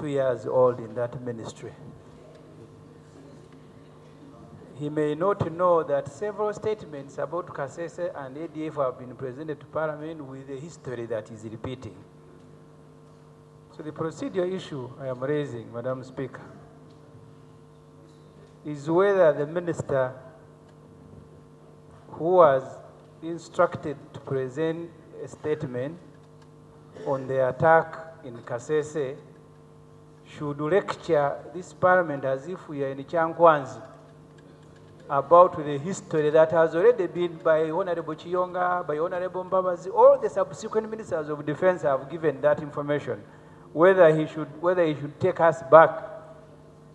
2 years old in that ministry. He may not know that several statements about kasese and ADF have been presented to Parliament with a history that is repeating. So the procedural issue I am raising, Madam Speaker, is whether the minister who was instructed to present a statement on the attack in Kasese should lecture this Parliament as if we are in Chankwanzi about the history that has already been by Honorable Chiyonga, by Honorable Mbabazi. All the subsequent ministers of defense have given that information. Whether he should take us back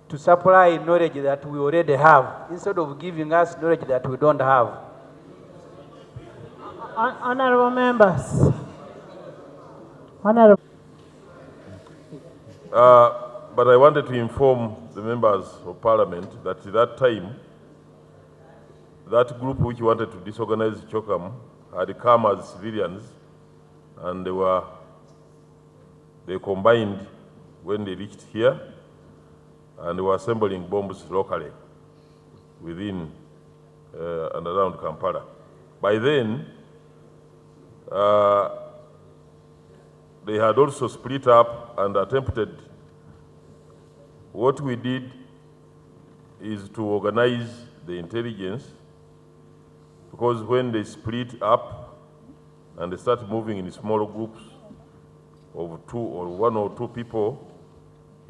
to supply knowledge that we already have, instead of giving us knowledge that we don't have. Honorable members. Honorable. But I wanted to inform the members of Parliament that at that time, that group which wanted to disorganize Chokam had come as civilians, and they combined when they reached here, and they were assembling bombs locally within and around Kampala. By then, they had also split up and attempted. What we did is to organize the intelligence, because when they split up and they start moving in small groups of 2 or 1 or 2 people,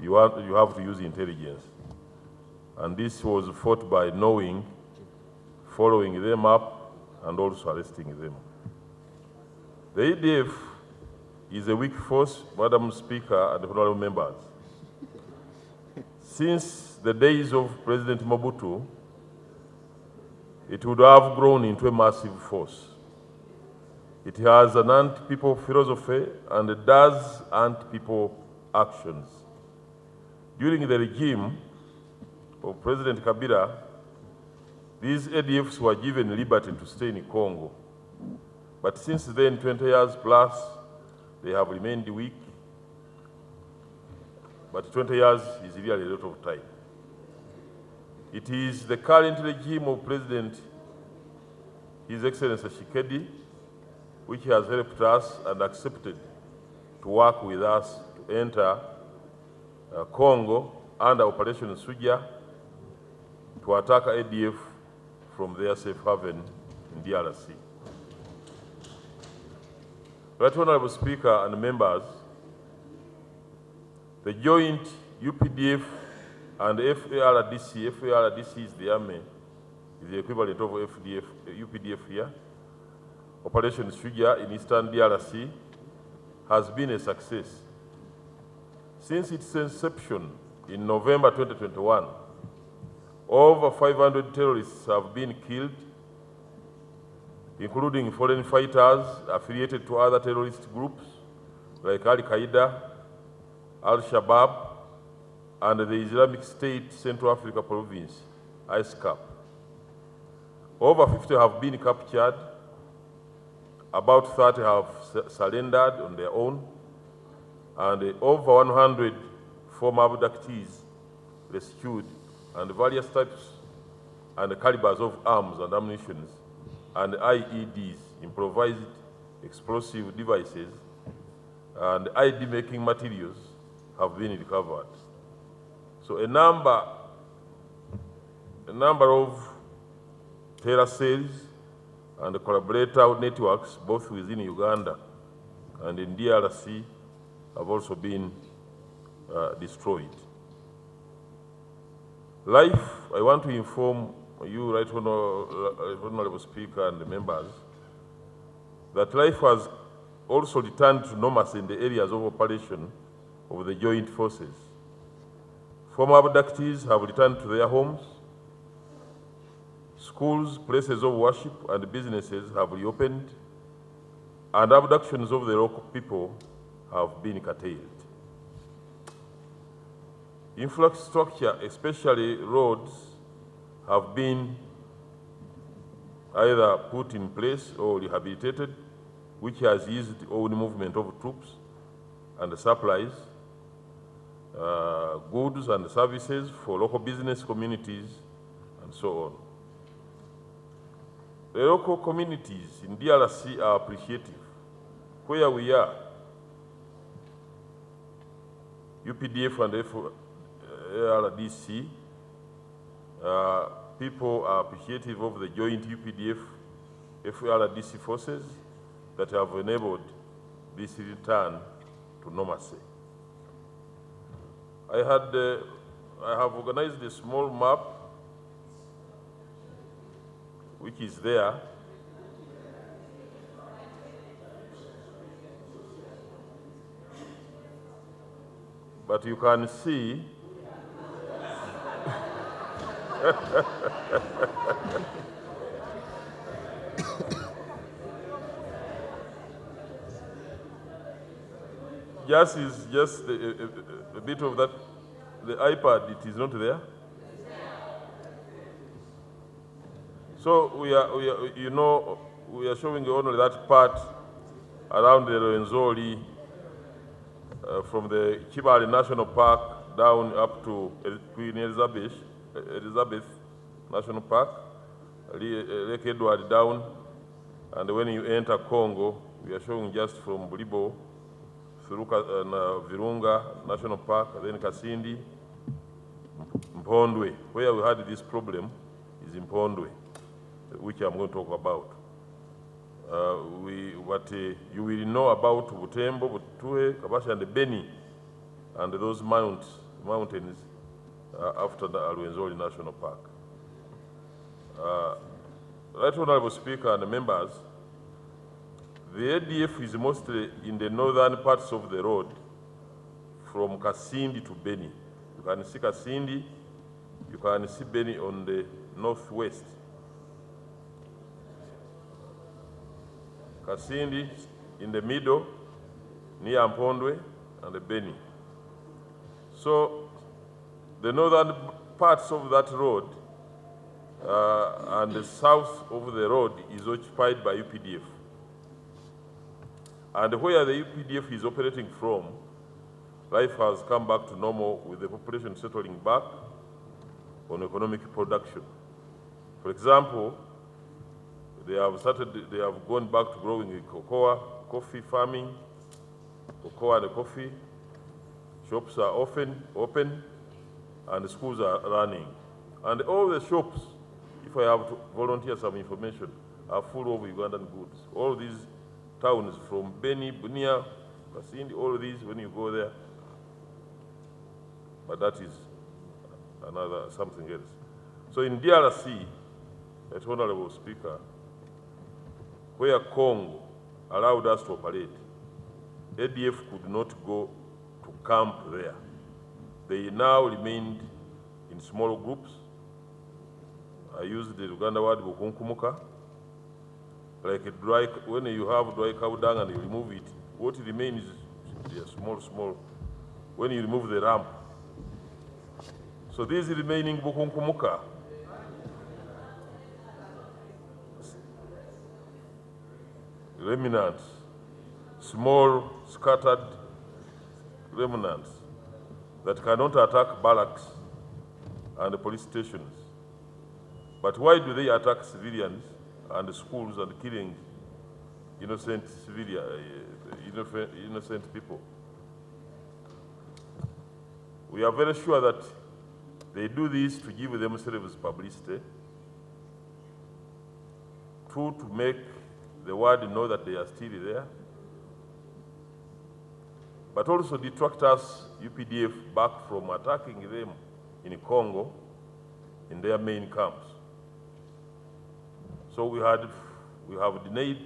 you have to use intelligence. And this was fought by knowing, following them up, and also arresting them. The ADF is a weak force, Madam Speaker and honorable members. Since the days of President Mobutu, it would have grown into a massive force. It has an anti-people philosophy and it does anti-people actions. During the regime of President Kabila, these ADFs were given liberty to stay in Congo. But since then, 20 years plus, they have remained weak. But 20 years is really a lot of time. It is the current regime of President, His Excellency Tshisekedi, which has helped us and accepted to work with us to enter Congo under Operation Suja to attack ADF from their safe haven in DRC. Right Honorable Speaker and members, the joint UPDF and FARDC is the army, is the equivalent of UPDF here. Operation Suja in eastern DRC has been a success. Since its inception in November 2021, over 500 terrorists have been killed, including foreign fighters affiliated to other terrorist groups like Al-Qaeda, Al-Shabaab, and the Islamic State Central Africa Province, ISCAP. Over 50 have been captured, about 30 have surrendered on their own, and over 100 former abductees rescued, and various types and calibers of arms and ammunition and IEDs, improvised explosive devices, and ID-making materials have been recovered. So a number of terror cells and collaborator networks, both within Uganda and in DRC, have also been destroyed. Life, I want to inform you, Right Honorable Speaker and the members, that life has also returned to normalcy in the areas of operation of the joint forces. Former abductees have returned to their homes. Schools, places of worship, and businesses have reopened, and abductions of the local people have been curtailed. Infrastructure, especially roads, have been either put in place or rehabilitated, which has eased the own movement of troops and supplies. goods and services for local business communities, and so on. The local communities in DRC are appreciative. Where we are, UPDF and ARDC, people are appreciative of the joint UPDF FRDC forces that have enabled this return to normalcy. I have organized a small map which is there. But you can see just a bit of that. The iPad, it is not there. So we are showing only that part around the Rwenzori, from the Kibale National Park down up to Queen Elizabeth National Park, Lake Edward down, and when you enter Congo, we are showing just from Bulibo through Virunga National Park, then Kasindi, Mpondwe. Where we had this problem is in Mpondwe, which I'm going to talk about. What you will know about Butembo, Butue, Kabasha, and Beni, and those mountains after the Rwenzori National Park. Right Honorable Speaker and members, the ADF is mostly in the northern parts of the road from Kasindi to Beni. You can see Kasindi, you can see Beni on the northwest. Kasindi in the middle, near Mpondwe and Beni. So the northern parts of that road and the south of the road is occupied by UPDF. And where the UPDF is operating from, life has come back to normal with the population settling back on economic production. For example, they have gone back to growing cocoa, coffee farming, cocoa and coffee. Shops are open, and schools are running. And all the shops, if I have to volunteer some information, are full of Ugandan goods. All these towns from Beni, Bunia, Kasindi, all of these, when you go there, but that is something else. So in DRC, as Honorable Speaker, where Congo allowed us to operate, ADF could not go to camp there. They now remained in small groups. I used the Uganda word bukunkumuka. Like when you have dry cow dung and you remove it, what remains is small. When you remove the rump. So these remaining bukunkumuka remnants, small scattered remnants that cannot attack barracks and police stations. But why do they attack civilians and schools and killing innocent people? We are very sure that they do this to give themselves publicity, to make the world know that they are still there, but also detract us, UPDF, back from attacking them in Congo, in their main camps. So we have denied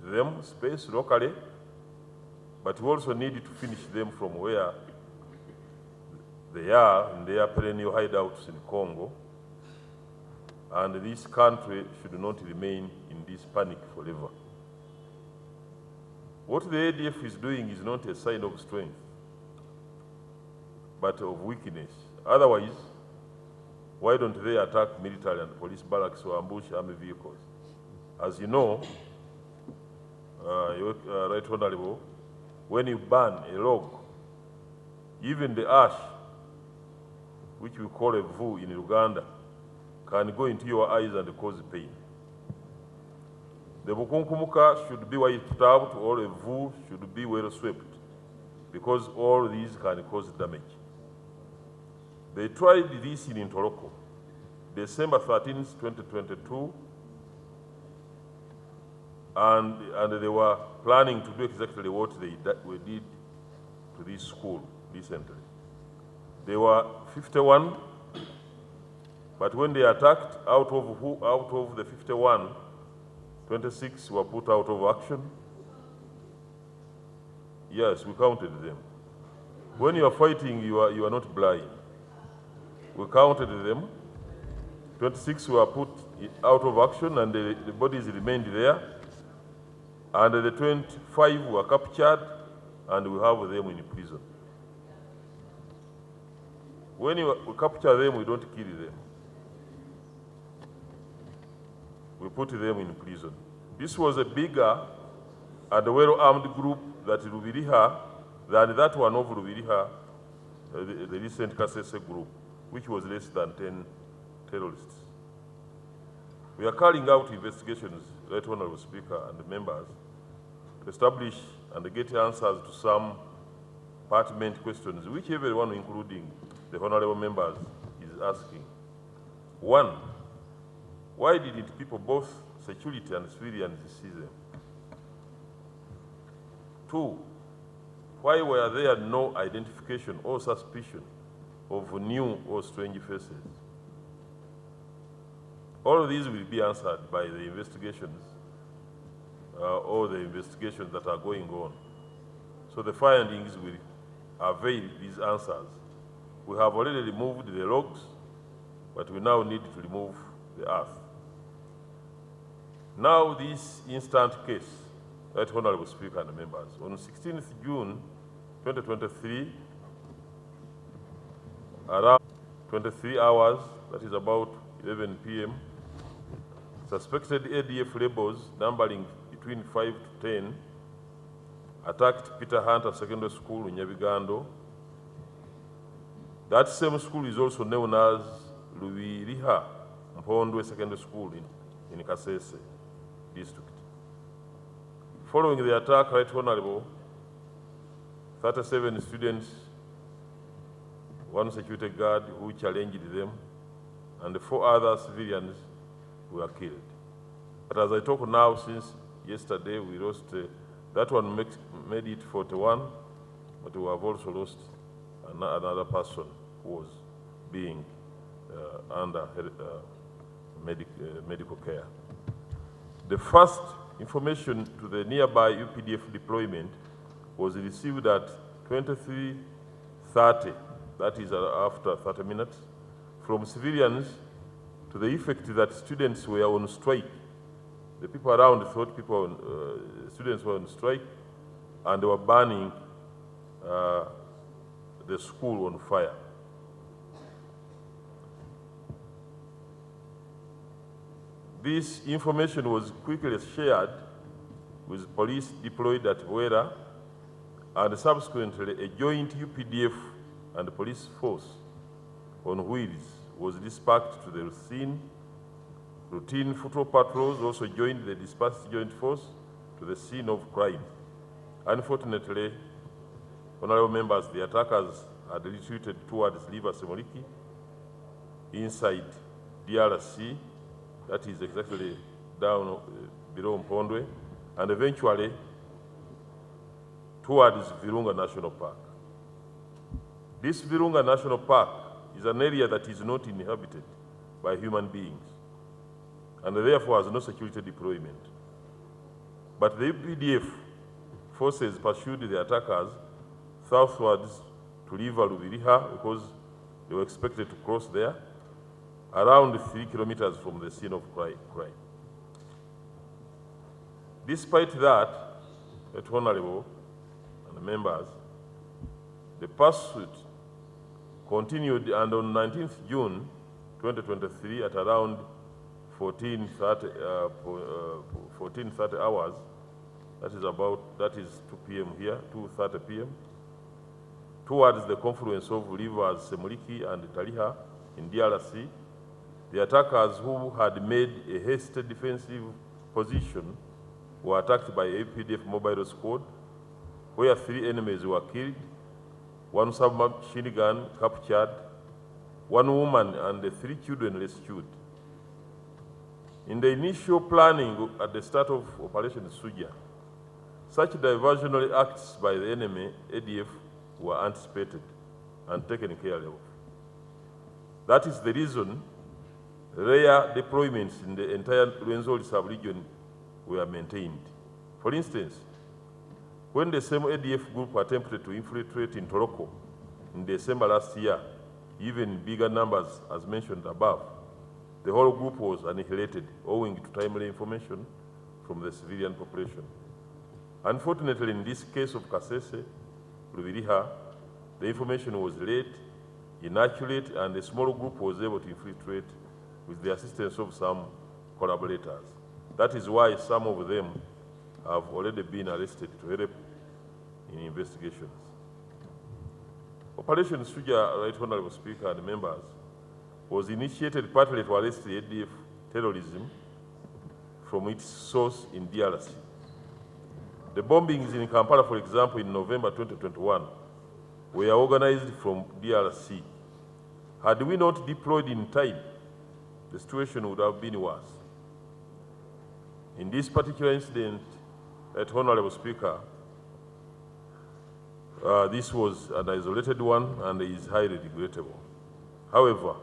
them space locally, but we also need to finish them from where they are in their perennial hideouts in Congo, and this country should not remain in this panic forever. What the ADF is doing is not a sign of strength, but of weakness. Otherwise, why don't they attack military and police barracks or ambush army vehicles? As you know, Right Honorable, when you burn a log, Even the ash, which we call a vu in Uganda, can go into your eyes and cause pain. The bukunkumuka should be wiped out, or a vu should be well swept, because all these can cause damage. They tried this in Ntoroko, December 13, 2022, and they were planning to do exactly what we did to this school recently. They were 51, but when they attacked, out of the 51, 26 were put out of action. Yes, we counted them. When you are fighting, you are not blind. We counted them. 26 were put out of action, and the bodies remained there. And the 25 were captured, and we have them in prison. When we capture them, we don't kill them. We put them in prison. This was a bigger and well-armed group that Rubiriha than that one of Rubiriha, the recent kasese group, which was less than 10 terrorists. We are carrying out investigations, Right Honorable Speaker and members, to establish and get answers to some pertinent questions, which everyone, including the honorable members, is asking. One, why didn't people, both security and civilians, see them? Two, why were there no identification or suspicion of new or strange faces? All of these will be answered by the investigations or the investigations that are going on. So the findings will avail these answers. We have already removed the logs, but we now need to remove the earth. Now this instant case, Right Honorable Speaker and members, on 16th June 2023, around 23 hours, that is about 11 p.m., suspected ADF rebels numbering between 5 to 10 attacked Peter Hunter Secondary School in Nyabigando. That same school is also known as Lubiriha Mpondwe Secondary School in Kasese district. Following the attack, Right Honorable, 37 students, one security guard who challenged them, and 4 other civilians were killed. But as I talk now, since yesterday we lost, that one made it 41, but we have also lost another person who was being under medical care. The first information to the nearby UPDF deployment was received at 23:30, that is after 30 minutes, from civilians to the effect that students were on strike. The people around thought students were on strike, and they were burning the school on fire. This information was quickly shared with police deployed at Wera, and subsequently a joint UPDF and police force on wheels was dispatched to the scene. Routine foot patrols also joined the dispersed joint force to the scene of crime. Unfortunately, honorable members, the attackers had retreated towards River Semoliki inside DRC, that is exactly down below Mpondwe, and eventually towards Virunga National Park. This Virunga National Park is an area that is not inhabited by human beings, and therefore has no security deployment. But the UPDF forces pursued the attackers southwards to River Lubiriha because they were expected to cross there, around 3 kilometers from the scene of crime. Despite that, Right Honorable and members, the pursuit continued, and on 19th June 2023 at around 14:30 hours, that is 2 p.m. here, 2:30 p.m., towards the confluence of rivers Semuliki and Taliha in DRC. The attackers, who had made a hasty defensive position, were attacked by a APDF mobile squad, where 3 enemies were killed, 1 submachine gun captured, 1 woman and 3 children rescued. In the initial planning at the start of Operation Suja, such diversionary acts by the enemy, ADF, were anticipated and taken care of. That is the reason rare deployments in the entire Rwenzori sub-region were maintained. For instance, when the same ADF group attempted to infiltrate in Toroko in December last year, even bigger numbers as mentioned above, the whole group was annihilated owing to timely information from the civilian population. Unfortunately, in this case of Kasese, Rubiriha, the information was late, inaccurate, and the small group was able to infiltrate with the assistance of some collaborators. That is why some of them have already been arrested to help in investigations. Operation Suja, Right Honorable Speaker and members, was initiated partly to arrest the ADF terrorism from its source in DRC. The bombings in Kampala, for example, in November 2021, were organized from DRC. Had we not deployed in time, the situation would have been worse. In this particular incident, Right Honorable Speaker, this was an isolated one and is highly regrettable. However,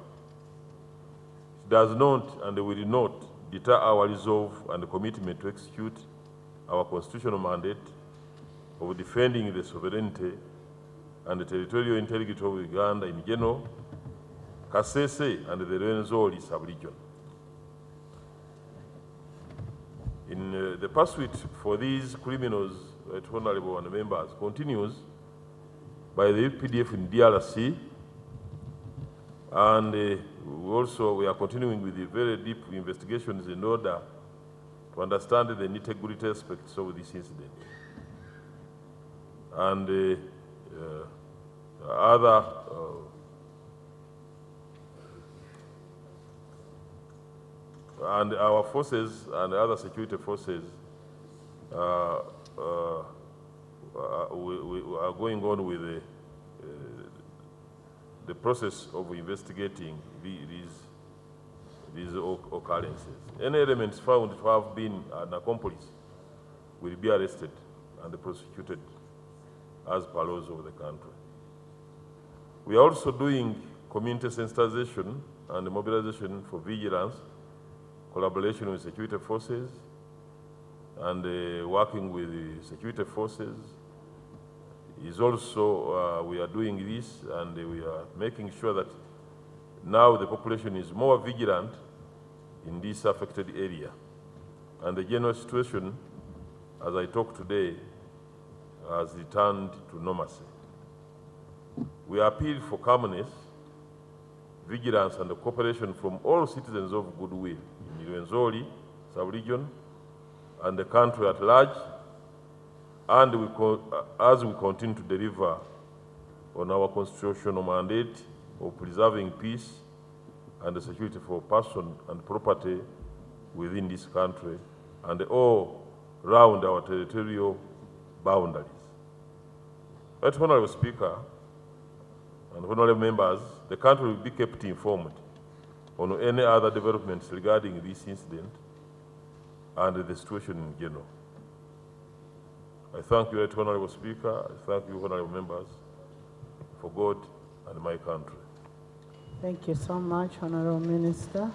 it does not and will not deter our resolve and commitment to execute our constitutional mandate of defending the sovereignty and the territorial integrity of Uganda in general, Kasese and the Rwenzori sub-region. In the pursuit for these criminals, Right Honorable and members, continues by the UPDF in DRC, and we are continuing with the very deep investigations in order to understand the nitty-gritty aspects of this incident. And and our forces and other security forces we are going on with the process of investigating these occurrences. Any elements found to have been an accomplice will be arrested and prosecuted as per laws of the country. We are also doing community sensitization and mobilization for vigilance, collaboration with security forces, and working with the security forces is also, we are doing this, and we are making sure that now the population is more vigilant in this affected area. And the general situation, as I talk today, has returned to normalcy. We appeal for calmness, vigilance, and cooperation from all citizens of goodwill in Rwenzori sub-region and the country at large, and as we continue to deliver on our constitutional mandate of preserving peace and the security for person and property within this country and all round our territorial boundaries. Right Honorable Speaker and honorable members, the country will be kept informed on any other developments regarding this incident and the situation in general. I thank you, Right Honorable Speaker. I thank you, honorable members, for God and my country. Thank you so much, Honorable Minister.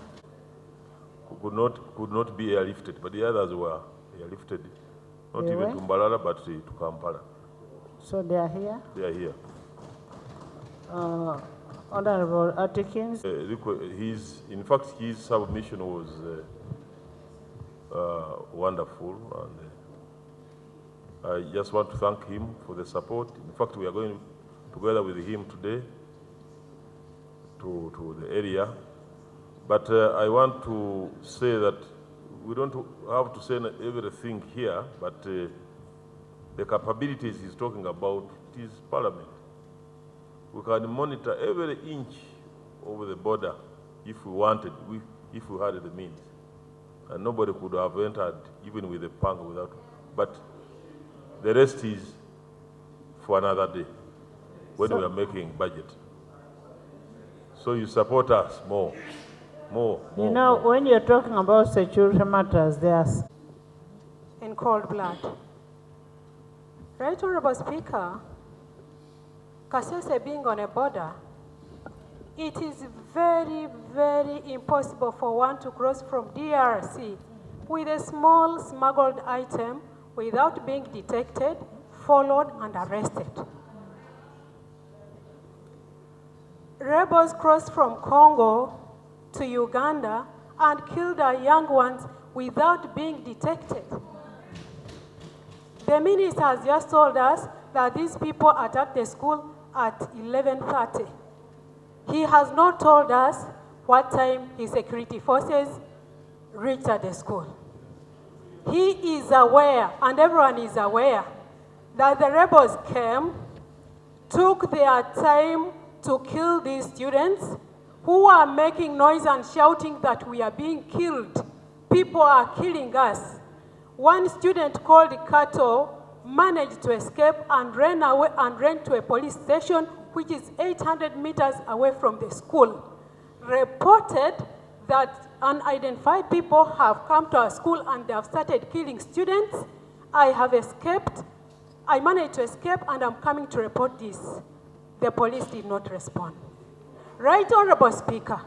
Could not be airlifted, but the others were airlifted, not They even were? to Mbalala, but to Kampala. So they are here. They are here. Honorable Atkins. In fact, his submission was wonderful, and I just want to thank him for the support. In fact, we are going together with him today to the area. But I want to say that we don't have to say everything here, but the capabilities he's talking about, it is Parliament. We can monitor every inch of the border if we wanted, if we had the means. And nobody could have entered even with a punk without, but the rest is for another day when we are making budget. So you support us more. You know, when you're talking about security matters, there's in cold blood. Right, Honorable Speaker, Kasese being on a border, it is very, very impossible for one to cross from DRC with a small smuggled item without being detected, followed, and arrested. Rebels crossed from Congo to Uganda and killed our young ones without being detected. The minister has just told us that these people attacked the school at 11:30. He has not told us what time his security forces reached at the school. He is aware, and everyone is aware, that the rebels came, took their time to kill these students who are making noise and shouting that we are being killed. People are killing us. One student called Kato managed to escape and ran away and ran to a police station which is 800 meters away from the school. Reported that unidentified people have come to our school and they have started killing students. I have escaped. I managed to escape and I'm coming to report this. The police did not respond. Right, Honorable Speaker,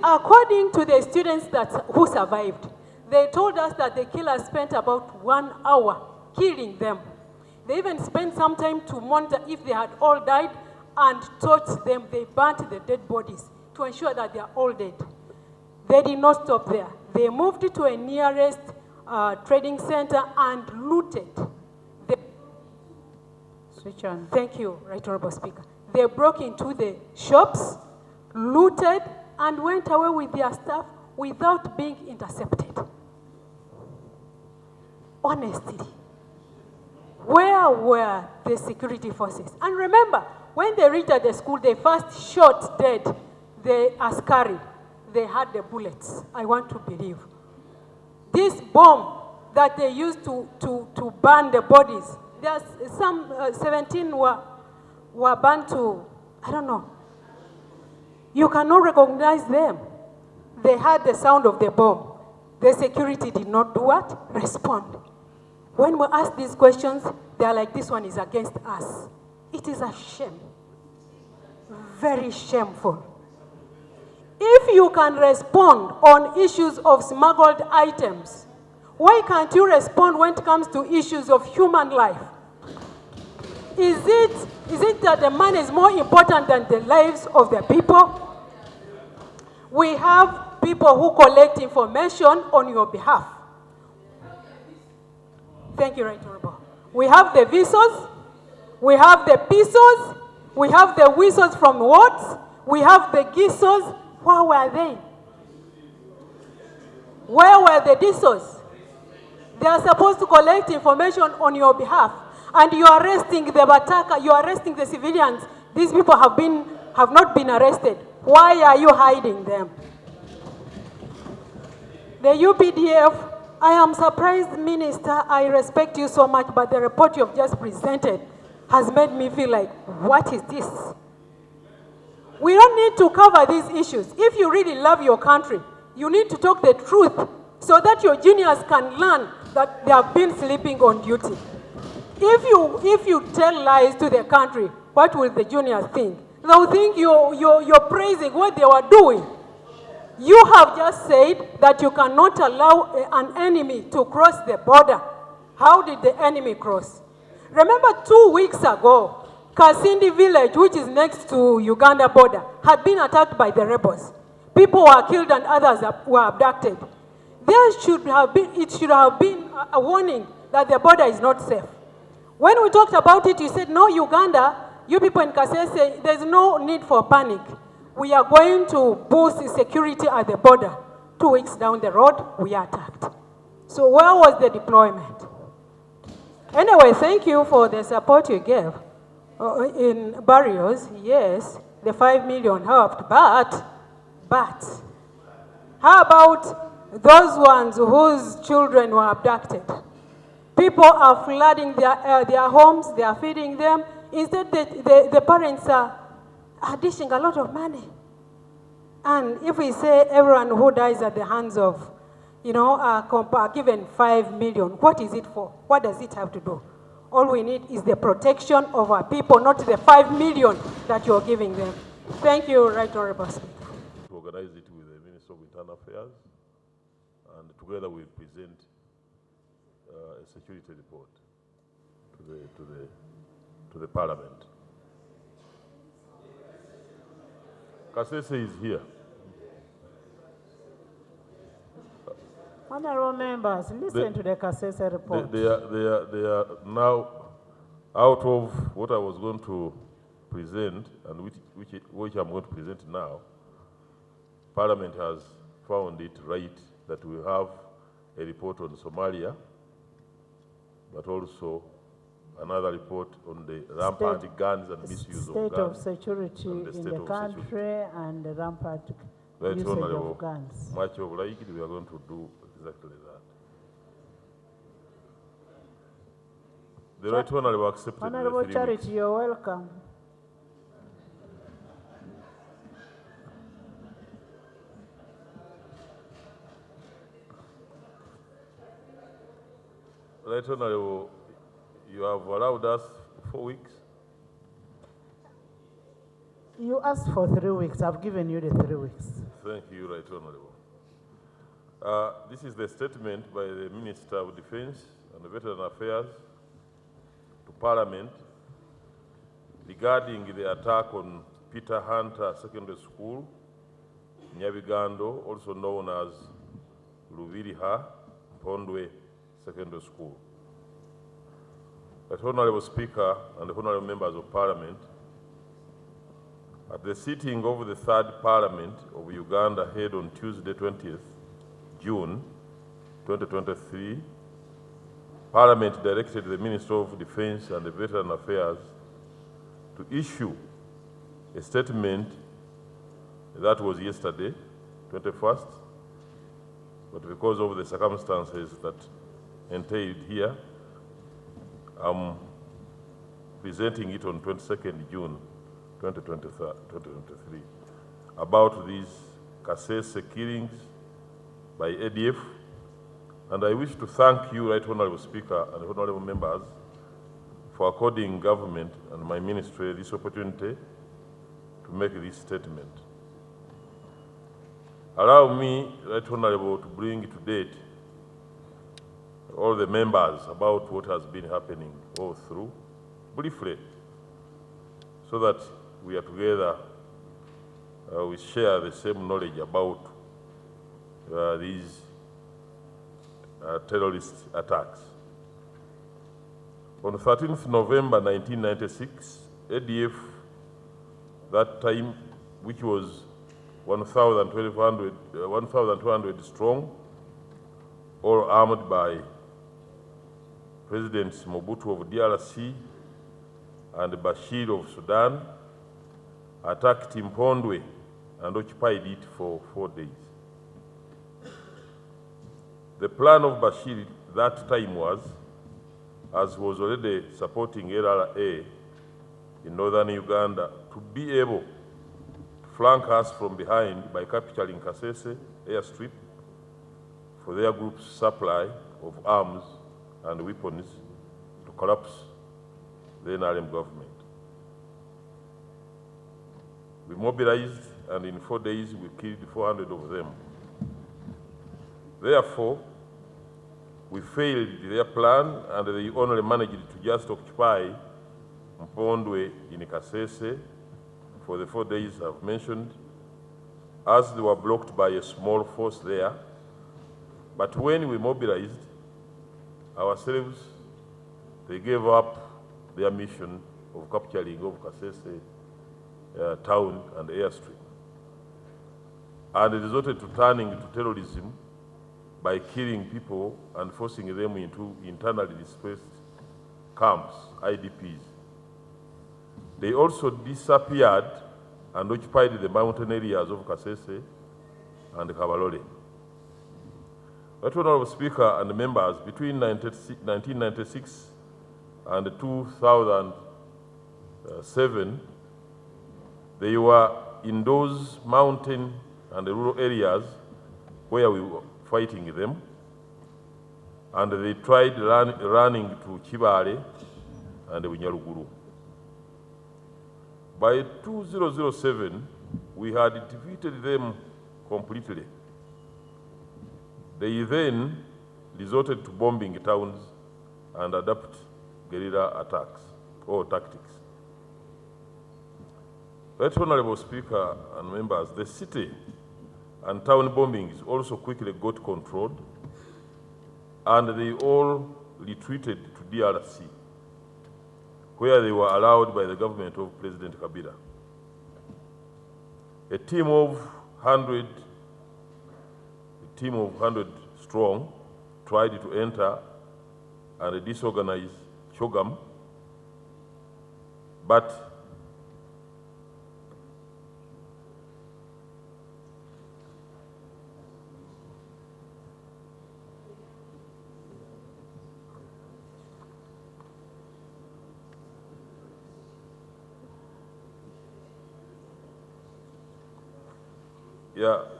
according to the students who survived, they told us that the killers spent about 1 hour killing them. They even spent some time to monitor if they had all died and torched them. They burnt the dead bodies to ensure that they are all dead. They did not stop there. They moved to a nearest trading center and looted. switch on. Thank you, Right Honorable Speaker. They broke into the shops, looted, and went away with their stuff without being intercepted. Honestly, where were the security forces? And remember, when they reached the school, they first shot dead the askari. They had the bullets, I want to believe. This bomb that they used to burn the bodies, there's some 17 were burned to, I don't know. You cannot recognize them. They heard the sound of the bomb. The security did not do what? Respond. When we ask these questions, they are like, this one is against us. It is a shame. Very shameful. If you can respond on issues of smuggled items, why can't you respond when it comes to issues of human life? Is it that the money is more important than the lives of the people? We have people who collect information on your behalf. Thank you, Right Honorable. We have the visas, we have the pesos, we have the whistles from wards, we have the gisos. Where were they? Where were the disos? They are supposed to collect information on your behalf, and you are arresting the Bataka, you are arresting the civilians. These people have not been arrested. Why are you hiding them? The UPDF, I am surprised, Minister, I respect you so much, but the report you have just presented has made me feel like, what is this? We don't need to cover these issues. If you really love your country, you need to talk the truth so that your juniors can learn that they have been sleeping on duty. If you tell lies to the country, what will the juniors think? They'll think you're praising what they were doing. You have just said that you cannot allow an enemy to cross the border. How did the enemy cross? Remember 2 weeks ago, Kasindi village, which is next to Uganda border, had been attacked by the rebels. People were killed and others were abducted. It should have been a warning that the border is not safe. When we talked about it, you said, no, Uganda, you people in Kasese, there's no need for panic. We are going to boost security at the border. 2 weeks down the road, we are attacked. So where was the deployment? Anyway, thank you for the support you gave. in burials, yes, the 5 million helped, but, how about those ones whose children were abducted? People are flooding their homes, they are feeding them. Instead, the parents are dishing a lot of money. And if we say everyone who dies at the hands of, are given 5 million, what is it for? What does it have to do? All we need is the protection of our people, not the 5 million that you're giving them. Thank you, Right Honorable Speaker. To organize it with the Minister of Internal Affairs, and together we present a security report to the Parliament. Kasese is here. Honorable members, listen to the kasese report. They are now out of what I was going to present, and which I'm going to present now. Parliament has found it right that we have a report on Somalia, but also another report on the rampant guns and misuse of guns. State of security in the country and the rampant usage of guns. Much of like it, we are going to do exactly that. The Right Honorable accepted. Honorable Charity, you're welcome. Right Honorable, you have allowed us 4 weeks. You asked for 3 weeks. I've given you the 3 weeks. Thank you, Right Honorable. This is the statement by the Minister of Defense and Veteran Affairs to Parliament regarding the attack on Peter Hunter Secondary School, Nyabigando, also known as Luviriha Pondwe Secondary School. Right Honorable Speaker and Honorable Members of Parliament, at the sitting of the Third Parliament of Uganda held on Tuesday, 20th June 2023, Parliament directed the Minister of Defense and the Veteran Affairs to issue a statement that was yesterday, 21st, but because of the circumstances that entailed here, I'm presenting it on 22nd June 2023 about these kasese killings by ADF, and I wish to thank you, Right Honorable Speaker and Honorable Members, for according government and my ministry this opportunity to make this statement. Allow me, Right Honorable, to bring to date all the members about what has been happening all through, briefly, so that we are together, we share the same knowledge about these terrorist attacks. On 13th November 1996, ADF, that time, which was 1,200 strong, all armed by Presidents Mobutu of DRC and Bashir of Sudan, attacked Mpondwe and occupied it for 4 days. The plan of Bashir that time was, as was already supporting LRA in northern Uganda, to be able to flank us from behind by capturing Kasese airstrip for their group's supply of arms and weapons to collapse the NRM government. We mobilized, and in 4 days we killed 400 of them. Therefore, we failed their plan, and they only managed to just occupy Mpondwe in Kasese for the 4 days I've mentioned, as they were blocked by a small force there. But when we mobilized ourselves, they gave up their mission of capturing of Kasese town and airstrip, and resorted to turning to terrorism by killing people and forcing them into internally displaced camps, IDPs. They also disappeared and occupied the mountain areas of Kasese and Kabalole. Right Honorable Speaker and members, between 1996 and 2007, they were in those mountain and rural areas where we were fighting them, and they tried running to Chibale and Winyaruguru. By 2007, we had defeated them completely. They then resorted to bombing towns and adopt guerrilla attacks or tactics. Right Honorable Speaker and members, the city and town bombings also quickly got controlled, and they all retreated to DRC, where they were allowed by the government of President Kabila. A team of 100 strong tried to enter and disorganize Chogam, but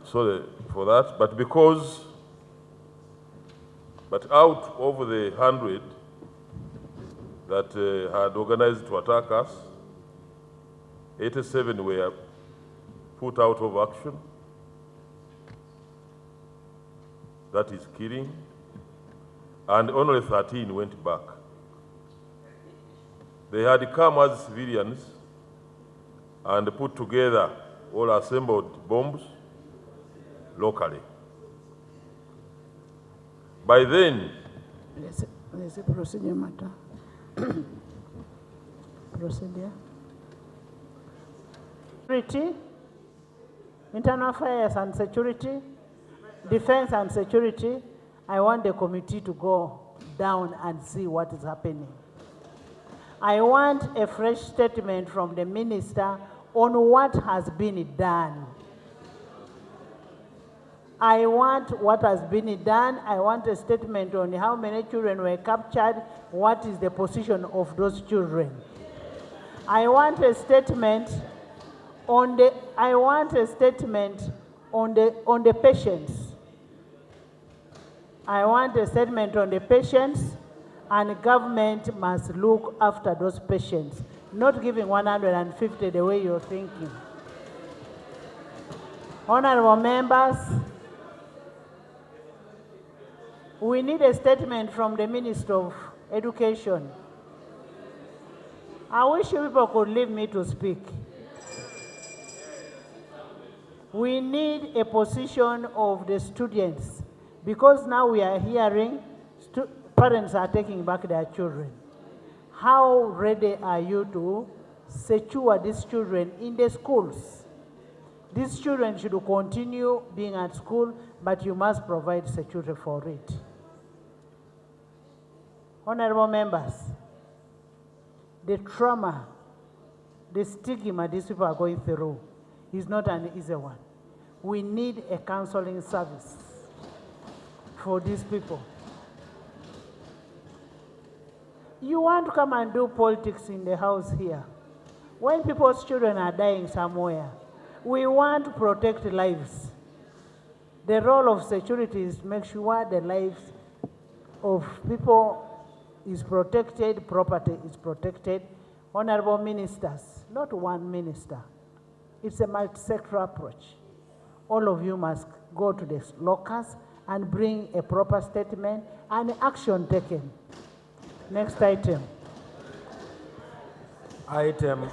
sorry for that, but out of the 100 that had organized to attack us, 87 were put out of action. That is killing, and only 13 went back. They had come as civilians and put together all assembled bombs locally. By then, there's a procedure matter. Procedure. Security, internal affairs and security, defense and security. I want the committee to go down and see what is happening. I want a fresh statement from the minister on what has been done. I want what has been done. I want a statement on how many children were captured, what is the position of those children. I want a statement on the patients. I want a statement on the patients, and government must look after those patients, not giving 150 the way you're thinking. Honorable members, we need a statement from the Minister of Education. I wish you people could leave me to speak. We need a position of the students, because now we are hearing parents are taking back their children. How ready are you to secure these children in the schools? These children should continue being at school, but you must provide security for it. Honorable members, the trauma, the stigma these people are going through is not an easy one. We need a counseling service for these people. You want to come and do politics in the house here. When people's children are dying somewhere, we want to protect lives. The role of security is to make sure the lives of people is protected, property is protected. Honorable ministers, not one minister. It's a multi-sector approach. All of you must go to the locals and bring a proper statement and action taken. Next item. Item